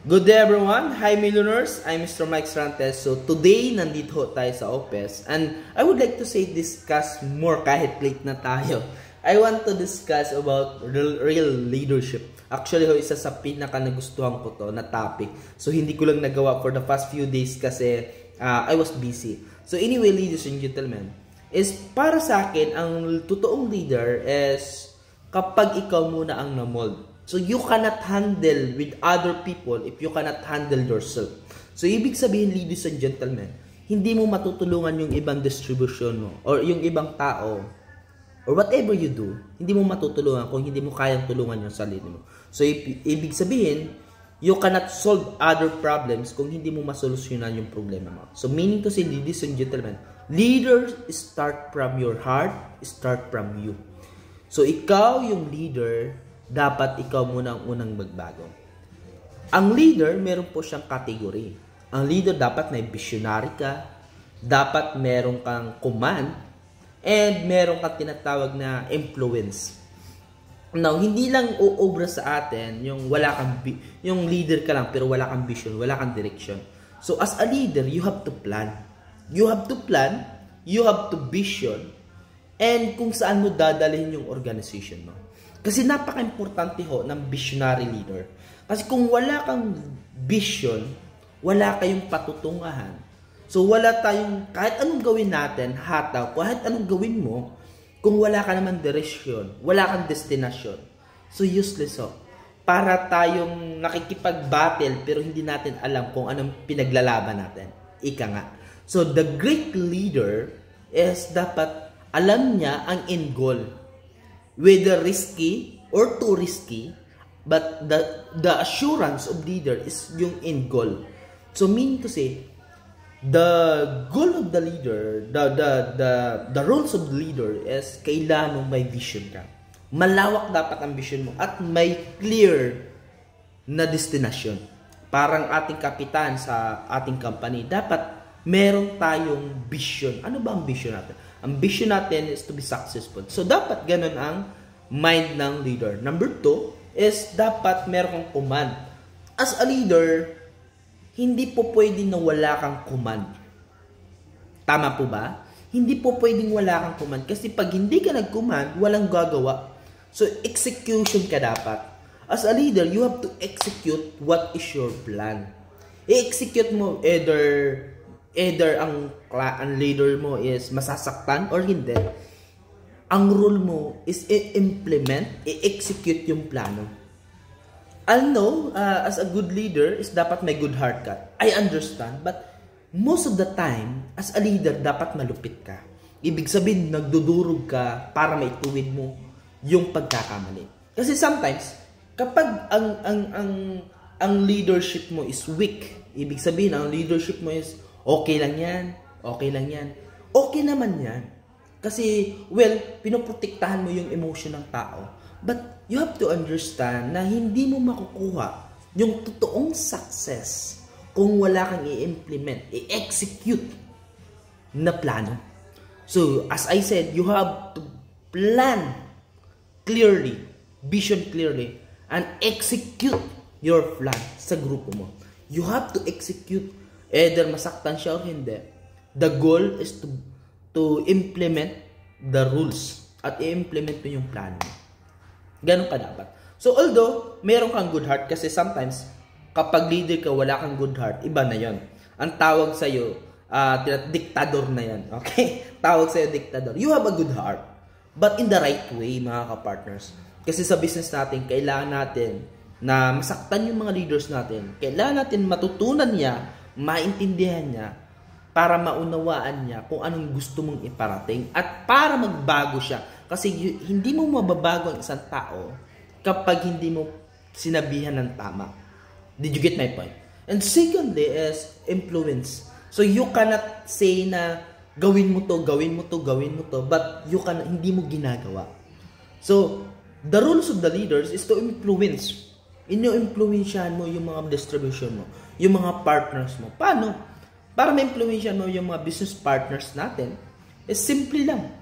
Good day everyone! Hi millionaires! I'm Mr. Mike Srantes. So today, nandito tayo sa OPES and I would like to discuss more kahit late na tayo. I want to discuss about real leadership. Actually, isa sa pinaka nagustuhan ko to na topic. So hindi ko lang nagawa for the past few days kasi I was busy. So anyway, ladies and gentlemen, is para sa akin, ang totoong leader is kapag ikaw muna ang namold. So you cannot handle with other people if you cannot handle yourself. So ibig sabihin, ladies and gentlemen, hindi mo matutulungan yung ibang distribution mo or yung ibang tao or whatever you do, hindi mo matutulungan kung hindi mo kayang tulungan yung sarili mo. So ibig sabihin, you cannot solve other problems kung hindi mo masolusyonan yung problema mo. So meaning to say, ladies and gentlemen, leaders start from your heart, start from you. So ikaw yung leader, dapat ikaw muna ang unang magbago. Ang leader, meron po siyang category. Ang leader dapat may visionary ka, dapat meron kang command, and meron kang tinatawag na influence. Now, hindi lang uobra sa atin yung yung leader ka lang pero wala kang vision, wala kang direction. So as a leader, you have to plan. You have to plan, you have to vision, and kung saan mo dadalhin yung organization mo. Kasi napaka-importante ho ng visionary leader. Kasi kung wala kang vision, wala kayong patutungahan. So wala tayong, kahit anong gawin natin, hataw, kahit anong gawin mo, kung wala ka naman direksyon, wala kang destinasyon. So useless ho. Para tayong nakikipag-battle pero hindi natin alam kung anong pinaglalaban natin. Ika nga. So the great leader is dapat alam niya ang end goal. Whether risky or too risky, but the assurance of leader is yung end goal. So meaning to say, the goal of the leader, the roles of the leader is kailangan mong may vision ka. Malawak dapat ang vision mo at may clear na destination. Parang ating kapitan sa ating company, dapat meron tayong vision. Ano ba ang vision natin? Ang vision natin is to be successful. So, dapat ganun ang mind ng leader. Number 2 is dapat meron kang command. As a leader, hindi po pwedeng na wala kang command. Tama po ba? Hindi po pwedeng wala kang command. Kasi pag hindi ka nag-command, walang gagawa. So, execution ka dapat. As a leader, you have to execute what is your plan. I-execute mo either ang leader mo is masasaktan or hindi. Ang role mo is i-implement, i-execute yung plano. I know, as a good leader, is dapat may good heart ka. I understand, but most of the time, as a leader, dapat malupit ka. Ibig sabihin, nagdudurog ka para maituwid mo yung pagkakamali. Kasi sometimes, kapag ang leadership mo is weak, ibig sabihin, ang leadership mo is okay lang yan, okay lang yan. Okay naman yan. Kasi, well, pinoprotektahan mo yung emotion ng tao. But, you have to understand na hindi mo makukuha yung totoong success kung wala kang i-implement, i-execute na plano. So, as I said, you have to plan clearly, vision clearly, and execute your plan sa grupo mo. You have to execute either masaktan siya or hindi. The goal is to implement the rules at i-implement mo yung plano. Ganun ka dapat. So although meron kang good heart, kasi sometimes kapag leader ka wala kang good heart, iba na yon. Ang tawag sa'yo, diktador na yan. Okay? Tawag sa'yo diktador. You have a good heart, but in the right way, mga kapartners. Kasi sa business natin, kailangan natin na masaktan yung mga leaders natin. Kailangan natin matutunan niya, maintindihan niya, para maunawaan niya kung anong gusto mong iparating at para magbago siya. Kasi hindi mo mababago ang isang tao kapag hindi mo sinabihan ng tama. Did you get my point? And secondly is influence. So you cannot say na gawin mo to, gawin mo to, gawin mo to, but hindi mo ginagawa. So the rules of the leaders is to influence. Ino-influensyahan mo yung mga distribution mo, yung mga partners mo. Paano? Para ma-influensyahan mo yung mga business partners natin, is simple lang.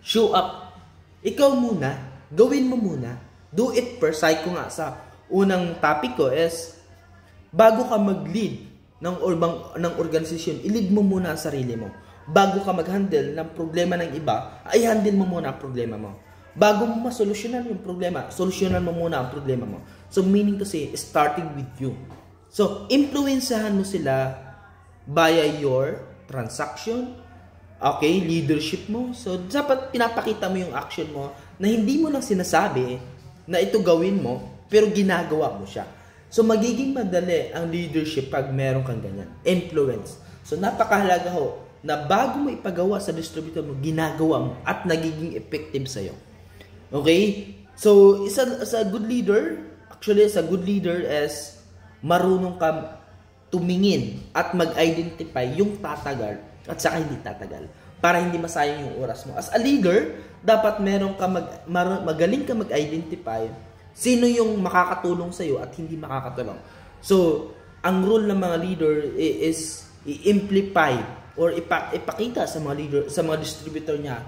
Show up. Ikaw muna, gawin mo muna. Do it first. Sabi ko nga sa unang topic ko is, bago ka mag-lead ng organisasyon, i-lead mo muna ang sarili mo. Bago ka mag-handle ng problema ng iba, ay handle mo muna ang problema mo. Bago mo masolusyonan yung problema, solusyonan mo muna ang problema mo. So, meaning to say, starting with you. So, influensahan mo sila via your transaction, okay, leadership mo. So, dapat pinapakita mo yung action mo na hindi mo lang sinasabi na ito gawin mo, pero ginagawa mo siya. So, magiging madali ang leadership pag meron kang ganyan. Influence. So, napakahalaga ho na bago mo ipagawa sa distributor mo, ginagawa mo at nagiging effective sa'yo. Okay? So, as a good leader, actually, as a good leader is marunong ka tumingin at mag-identify yung tatagal at saka hindi tatagal para hindi masayang yung oras mo. As a leader, dapat meron ka magaling ka mag-identify sino yung makakatulong sa'yo at hindi makakatulong. So, ang role ng mga leader is i-amplify or ipakita sa mga leader, sa mga distributor niya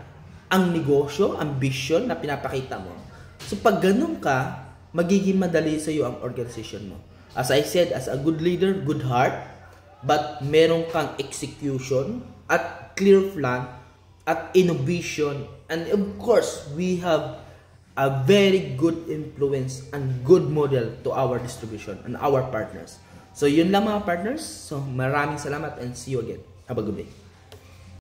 ang negosyo, ang vision na pinapakita mo. So, pag ganun ka, magiging madali sa'yo ang organization mo. As I said, as a good leader, good heart, but meron kang execution at clear plan at innovation. And of course, we have a very good influence and good model to our distribution and our partners. So, yun lang mga partners. So, maraming salamat and see you again. Have a good day.